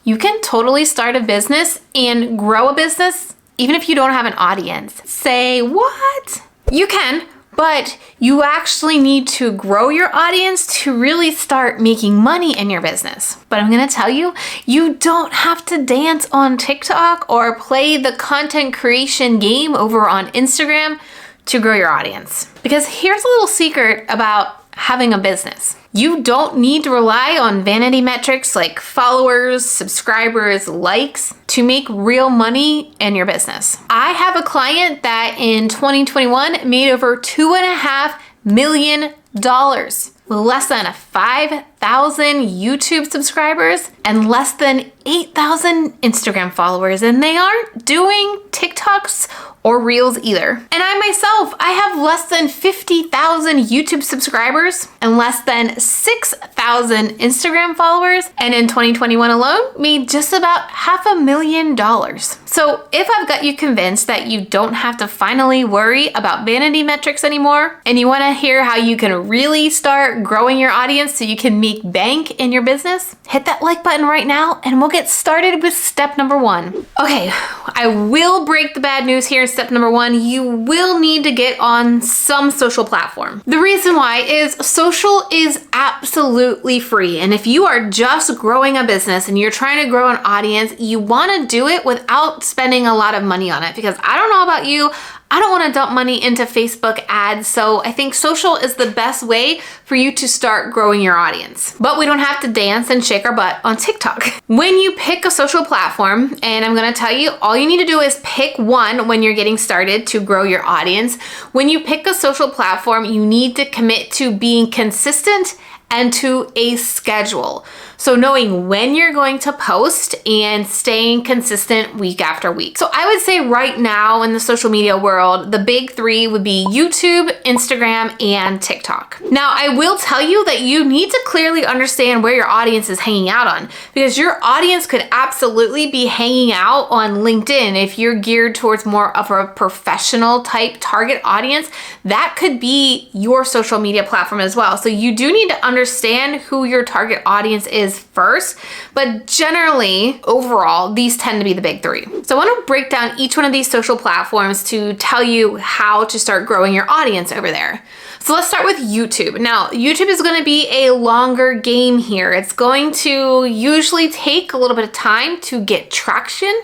You can totally start a business and grow a business even if you don't have an audience. Say what? You can, but you actually need to grow your audience to really start making money in your business. But I'm gonna tell you, you don't have to dance on TikTok or play the content creation game over on Instagram to grow your audience. Because here's a little secret about having a business. You don't need to rely on vanity metrics like followers, subscribers, likes to make real money in your business. I have a client that in 2021 made over $2.5 million with less than 5,000 YouTube subscribers and less than 8,000 Instagram followers, and they aren't doing TikToks or Reels either. And I myself, I have less than 50,000 YouTube subscribers and less than 6,000 Instagram followers, and in 2021 alone, made just about $500,000. So if I've got you convinced that you don't have to finally worry about vanity metrics anymore, and you wanna hear how you can really start growing your audience so you can make bank in your business, hit that like button right now and we'll get started with step number 1. Okay, I will break the bad news here. Step number 1, you will need to get on some social platform. The reason why is social is absolutely free. And if you are just growing a business and you're trying to grow an audience, you wanna do it without spending a lot of money on it. Because I don't know about you, I don't want to dump money into Facebook ads, so I think social is the best way for you to start growing your audience. But we don't have to dance and shake our butt on TikTok. When you pick a social platform, and I'm going to tell you, all you need to do is pick one when you're getting started to grow your audience. When you pick a social platform, you need to commit to being consistent and to a schedule. So knowing when you're going to post and staying consistent week after week. So I would say right now in the social media world, the big 3 would be YouTube, Instagram, and TikTok. Now, I will tell you that you need to clearly understand where your audience is hanging out on, because your audience could absolutely be hanging out on LinkedIn. If you're geared towards more of a professional type target audience, that could be your social media platform as well. So you do need to understand who your target audience is first, but generally, overall, these tend to be the big 3. So I want to break down each one of these social platforms to tell you how to start growing your audience over there. So let's start with YouTube. Now, YouTube is going to be a longer game here. It's going to usually take a little bit of time to get traction,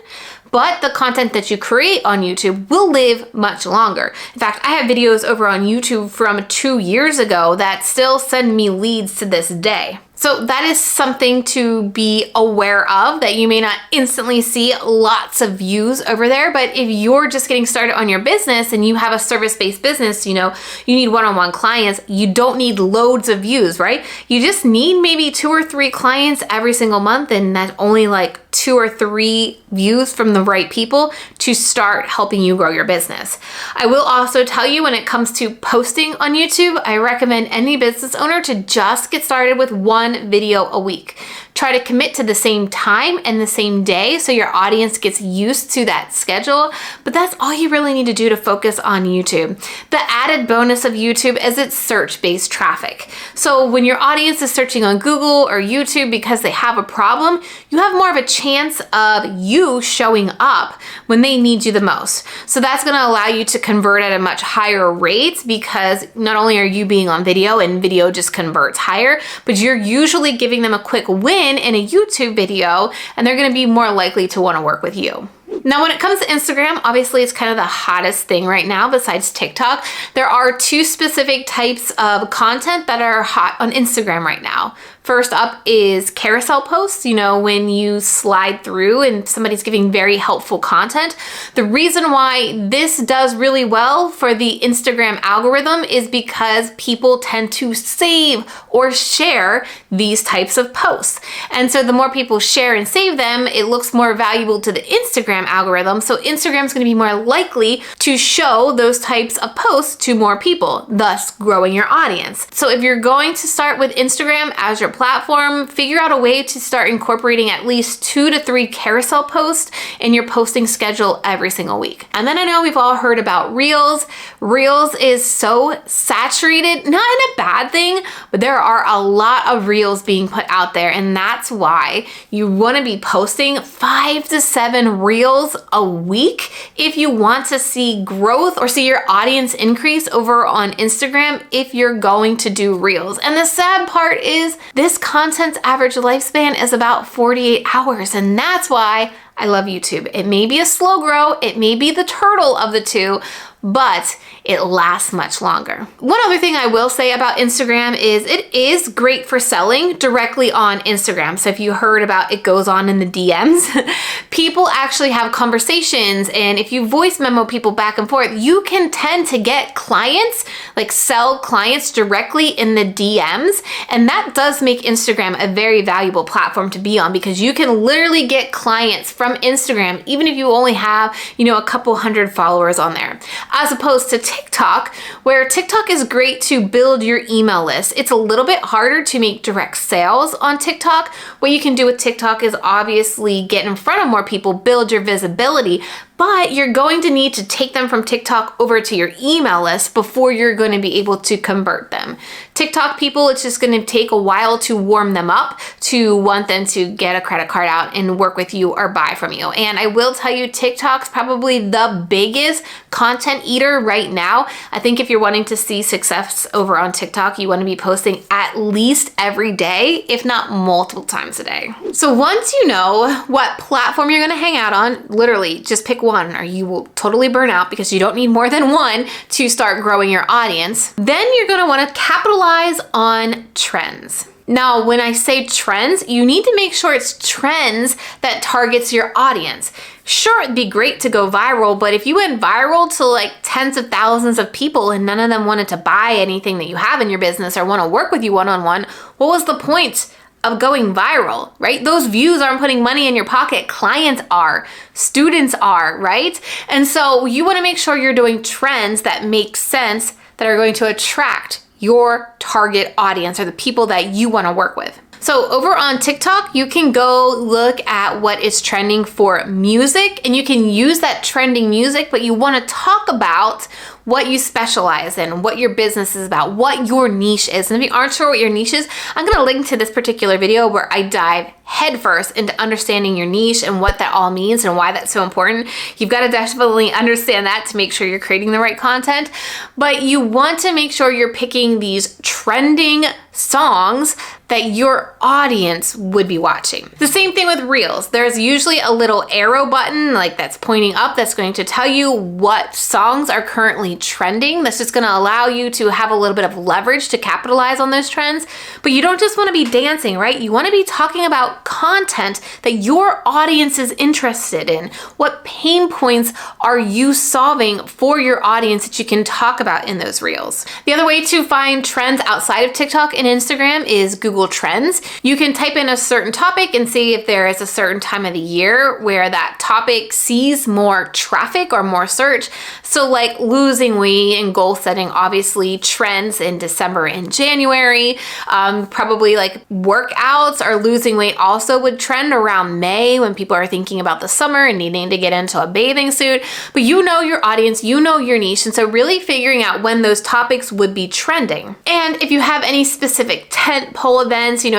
but the content that you create on YouTube will live much longer. In fact, I have videos over on YouTube from 2 years ago that still send me leads to this day. So that is something to be aware of, that you may not instantly see lots of views over there, but if you're just getting started on your business and you have a service-based business, you know, you need one-on-one clients, you don't need loads of views, right? You just need maybe 2 or 3 clients every single month, and that's only like 2 or 3 views from the right people to start helping you grow your business. I will also tell you, when it comes to posting on YouTube, I recommend any business owner to just get started with 1 video a week. Try to commit to the same time and the same day so your audience gets used to that schedule, but that's all you really need to do to focus on YouTube. The added bonus of YouTube is its search-based traffic. So when your audience is searching on Google or YouTube because they have a problem, you have more of a chance of you showing up when they need you the most. So that's going to allow you to convert at a much higher rate, because not only are you being on video and video just converts higher, but you're usually giving them a quick win in a YouTube video, and they're going to be more likely to want to work with you. Now, when it comes to Instagram, obviously it's kind of the hottest thing right now besides TikTok. There are 2 specific types of content that are hot on Instagram right now. First up is carousel posts, you know, when you slide through and somebody's giving very helpful content. The reason why this does really well for the Instagram algorithm is because people tend to save or share these types of posts. And so the more people share and save them, it looks more valuable to the Instagram algorithm. So Instagram's going to be more likely to show those types of posts to more people, thus growing your audience. So if you're going to start with Instagram as your different platform, figure out a way to start incorporating at least 2 to 3 carousel posts in your posting schedule every single week. And then I know we've all heard about Reels. Reels is so saturated, not in a bad thing, but there are a lot of Reels being put out there, and that's why you want to be posting 5 to 7 Reels a week if you want to see growth or see your audience increase over on Instagram if you're going to do Reels. And the sad part is this content's average lifespan is about 48 hours, and that's why I love YouTube. It may be a slow grow, it may be the turtle of the two, but it lasts much longer. One other thing I will say about Instagram is it is great for selling directly on Instagram. So if you heard about it goes on in the DMs, people actually have conversations, and if you voice memo people back and forth, you can tend to get clients, like sell clients directly in the DMs. And that does make Instagram a very valuable platform to be on, because you can literally get clients from Instagram, even if you only have, a couple hundred followers on there, as opposed to TikTok, where TikTok is great to build your email list. It's a little bit harder to make direct sales on TikTok. What you can do with TikTok is obviously get in front of more people, build your visibility, but you're going to need to take them from TikTok over to your email list before you're going to be able to convert them. TikTok people, it's just going to take a while to warm them up to want them to get a credit card out and work with you or buy from you. And I will tell you, TikTok's probably the biggest content eater right now. I think if you're wanting to see success over on TikTok, you want to be posting at least every day, if not multiple times a day. So once you know what platform you're going to hang out on, literally just pick one, or you will totally burn out because you don't need more than one to start growing your audience. Then you're going to want to capitalize on trends. Now, when I say trends, you need to make sure it's trends that targets your audience. Sure, it'd be great to go viral, but if you went viral to like tens of thousands of people and none of them wanted to buy anything that you have in your business or want to work with you one-on-one, what was the point of going viral, right? Those views aren't putting money in your pocket. Clients are, students are, right? And so you want to make sure you're doing trends that make sense, that are going to attract your target audience or the people that you want to work with. So over on TikTok, you can go look at what is trending for music, and you can use that trending music, but you want to talk about what you specialize in, what your business is about, what your niche is. And if you aren't sure what your niche is, I'm going to link to this particular video where I dive headfirst into understanding your niche and what that all means and why that's so important. You've got to definitely understand that to make sure you're creating the right content, but you want to make sure you're picking these trending songs that your audience would be watching. The same thing with Reels. There's usually a little arrow button like that's pointing up that's going to tell you what songs are currently trending. That's just going to allow you to have a little bit of leverage to capitalize on those trends. But you don't just want to be dancing, right? You want to be talking about content that your audience is interested in. What pain points are you solving for your audience that you can talk about in those Reels? The other way to find trends outside of TikTok and Instagram is Google Trends. You can type in a certain topic and see if there is a certain time of the year where that topic sees more traffic or more search. So like losing weight and goal setting obviously trends in December and January. Probably like workouts or losing weight also would trend around May when people are thinking about the summer and needing to get into a bathing suit. But you know your audience, you know your niche, and so really figuring out when those topics would be trending. And if you have any specific tent pole events,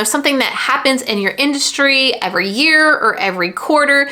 something that happens in your industry every year or every quarter,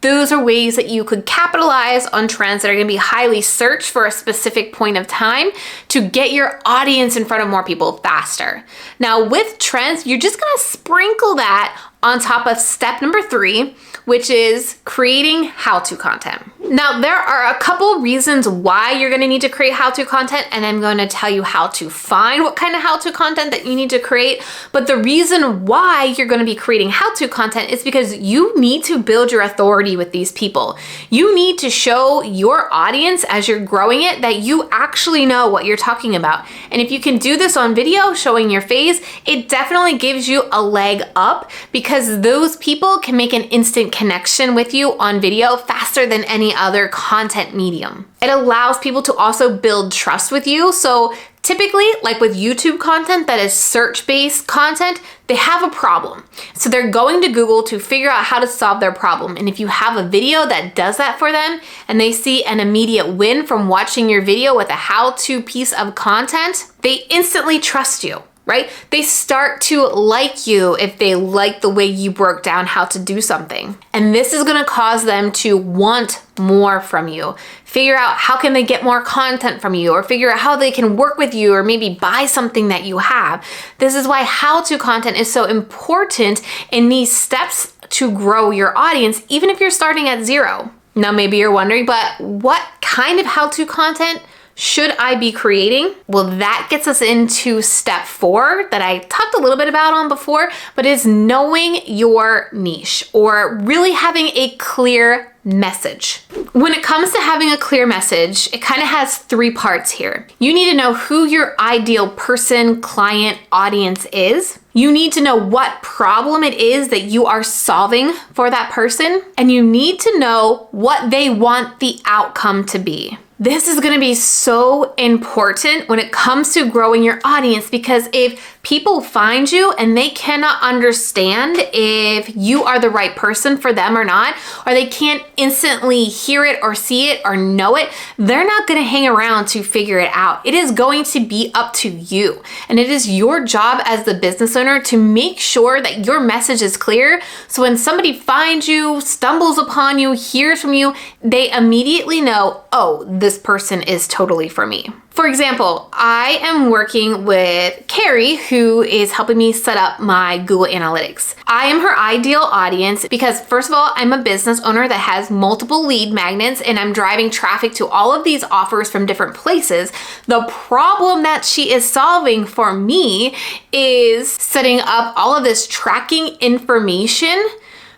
those are ways that you could capitalize on trends that are going to be highly searched for a specific point of time to get your audience in front of more people faster. Now with trends, you're just going to sprinkle that on top of step number 3, which is creating how-to content. Now, there are a couple reasons why you're gonna need to create how-to content, and I'm gonna tell you how to find what kind of how-to content that you need to create. But the reason why you're gonna be creating how-to content is because you need to build your authority with these people. You need to show your audience as you're growing it that you actually know what you're talking about. And if you can do this on video, showing your face, it definitely gives you a leg up because those people can make an instant connection with you on video faster than any other content medium. It allows people to also build trust with you. So Typically, like with YouTube content that is search-based content, they have a problem. So they're going to Google to figure out how to solve their problem. And if you have a video that does that for them and they see an immediate win from watching your video with a how-to piece of content, they instantly trust you, right? They start to like you if they like the way you broke down how to do something. And this is gonna cause them to want more from you. Figure out how can they get more content from you, or figure out how they can work with you, or maybe buy something that you have. This is why how-to content is so important in these steps to grow your audience, even if you're starting at zero. Now, maybe you're wondering, but what kind of how-to content should I be creating? Well, that gets us into step 4 that I talked a little bit about on before, but is knowing your niche, or really having a clear message. When it comes to having a clear message, it kind of has 3 parts here. You need to know who your ideal person, client, audience is. You need to know what problem it is that you are solving for that person, and you need to know what they want the outcome to be. This is gonna be so important when it comes to growing your audience, because if people find you and they cannot understand if you are the right person for them or not, or they can't instantly hear it or see it or know it, they're not gonna hang around to figure it out. It is going to be up to you. And it is your job as the business owner to make sure that your message is clear. So when somebody finds you, stumbles upon you, hears from you, they immediately know, oh, this person is totally for me. For example, I am working with Carrie, who is helping me set up my Google Analytics. I am her ideal audience because, first of all, I'm a business owner that has multiple lead magnets and I'm driving traffic to all of these offers from different places. The problem that she is solving for me is setting up all of this tracking information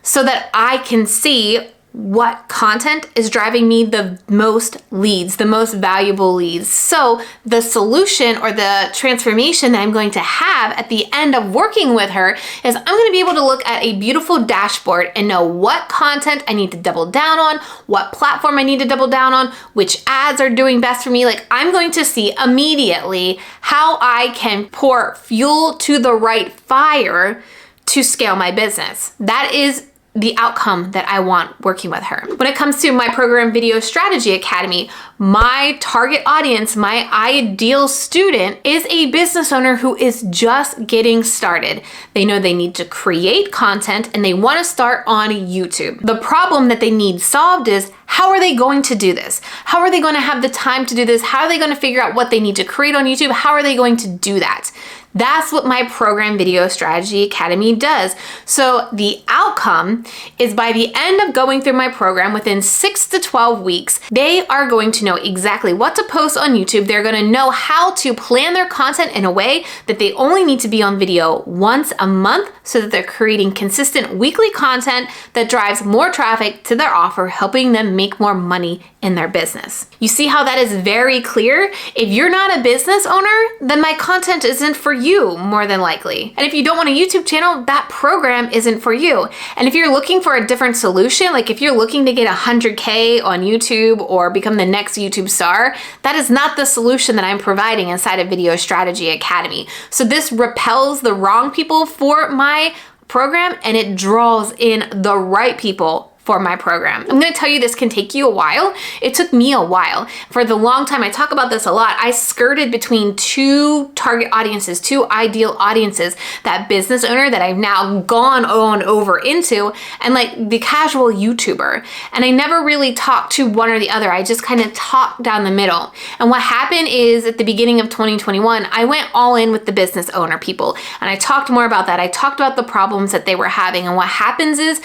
so that I can see what content is driving me the most leads, the most valuable leads. So the solution or the transformation that I'm going to have at the end of working with her is I'm going to be able to look at a beautiful dashboard and know what content I need to double down on, what platform I need to double down on, which ads are doing best for me. Like, I'm going to see immediately how I can pour fuel to the right fire to scale my business. That is the outcome that I want working with her. When it comes to my program, Video Strategy Academy, my target audience, my ideal student is a business owner who is just getting started. They know they need to create content and they want to start on YouTube. The problem that they need solved is, how are they going to do this? How are they going to have the time to do this? How are they going to figure out what they need to create on YouTube? How are they going to do that? That's what my program, Video Strategy Academy, does. So the outcome is, by the end of going through my program, within 6 to 12 weeks, they are going to know exactly what to post on YouTube. They're going to know how to plan their content in a way that they only need to be on video once a month, so that they're creating consistent weekly content that drives more traffic to their offer, helping them make more money in their business. You see how that is very clear? If you're not a business owner, then my content isn't for you, more than likely. And if you don't want a YouTube channel, that program isn't for you. And if you're looking for a different solution, like if you're looking to get 100K on YouTube or become the next YouTube star, that is not the solution that I'm providing inside of Video Strategy Academy. So this repels the wrong people for my program and it draws in the right people for my program. I'm gonna tell you, this can take you a while. It took me a while. For the long time, I talk about this a lot, I skirted between 2 target audiences, 2 ideal audiences, that business owner that I've now gone on over into, and like the casual YouTuber. And I never really talked to one or the other. I just kind of talked down the middle. And what happened is, at the beginning of 2021, I went all in with the business owner people. And I talked more about that. I talked about the problems that they were having. And what happens is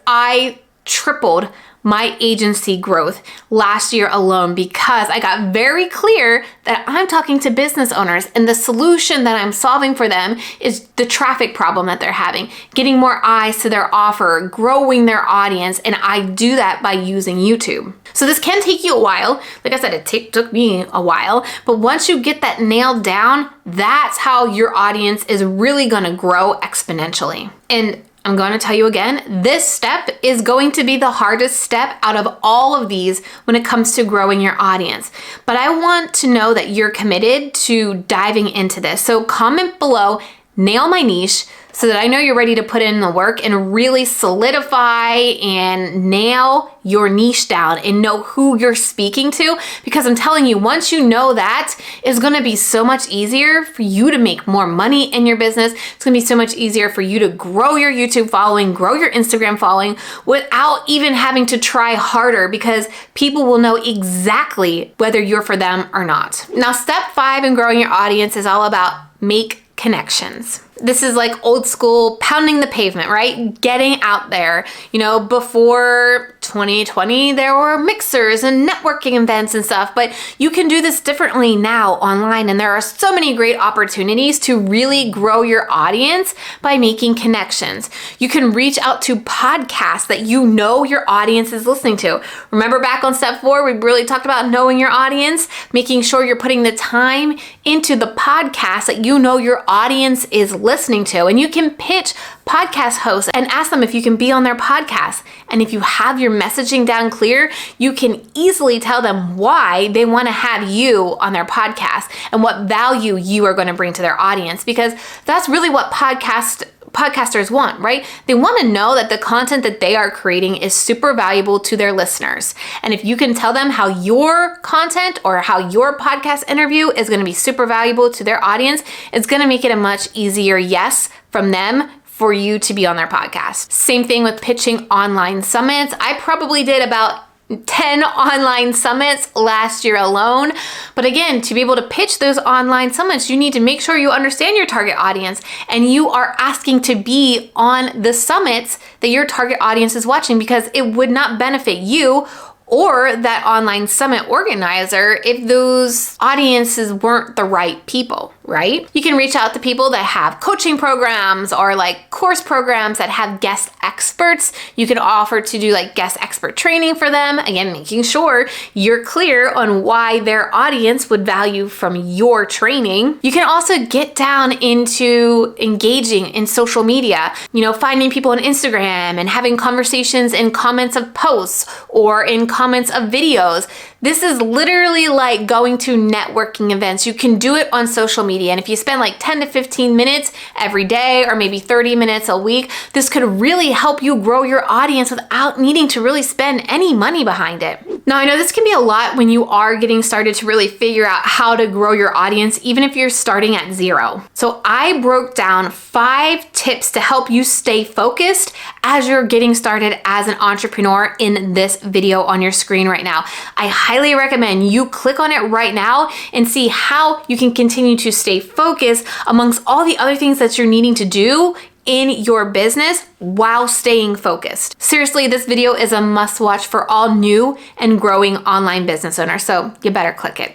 I tripled my agency growth last year alone, because I got very clear that I'm talking to business owners and the solution that I'm solving for them is the traffic problem that they're having, getting more eyes to their offer, growing their audience, and I do that by using YouTube. So this can take you a while. Like I said, it took me a while, but once you get that nailed down, that's how your audience is really gonna grow exponentially. And I'm going to tell you again, this step is going to be the hardest step out of all of these when it comes to growing your audience. But I want to know that you're committed to diving into this. So comment below, nail my niche, so that I know you're ready to put in the work and really solidify and nail your niche down and know who you're speaking to. Because I'm telling you, once you know that, it's gonna be so much easier for you to make more money in your business. It's gonna be so much easier for you to grow your YouTube following, grow your Instagram following without even having to try harder, because people will know exactly whether you're for them or not. Now, step 5 in growing your audience is all about make connections. This is like old school pounding the pavement, right? Getting out there. You know, before 2020, there were mixers and networking events and stuff, but you can do this differently now online. And there are so many great opportunities to really grow your audience by making connections. You can reach out to podcasts that you know your audience is listening to. Remember back on step 4, we really talked about knowing your audience, making sure you're putting the time into the podcast that you know your audience is listening to. And you can pitch podcast hosts and ask them if you can be on their podcast. And if you have your messaging down clear, you can easily tell them why they want to have you on their podcast and what value you are going to bring to their audience, because that's really what podcasters want, right? They want to know that the content that they are creating is super valuable to their listeners. And if you can tell them how your content or how your podcast interview is going to be super valuable to their audience, it's going to make it a much easier yes from them for you to be on their podcast. Same thing with pitching online summits. I probably did about 10 online summits last year alone. But again, to be able to pitch those online summits, you need to make sure you understand your target audience and you are asking to be on the summits that your target audience is watching, because it would not benefit you or that online summit organizer if those audiences weren't the right people, right? You can reach out to people that have coaching programs or like course programs that have guest experts. You can offer to do like guest expert training for them. Again, making sure you're clear on why their audience would value from your training. You can also get down into engaging in social media, finding people on Instagram and having conversations in comments of posts or in comments of videos. This is literally like going to networking events. You can do it on social media. And if you spend like 10 to 15 minutes every day or maybe 30 minutes a week, this could really help you grow your audience without needing to really spend any money behind it. Now, I know this can be a lot when you are getting started to really figure out how to grow your audience, even if you're starting at 0. So I broke down 5 tips to help you stay focused as you're getting started as an entrepreneur in this video on your screen right now. I highly recommend you click on it right now and see how you can continue to stay focused amongst all the other things that you're needing to do in your business while staying focused. Seriously, this video is a must watch for all new and growing online business owners, so you better click it.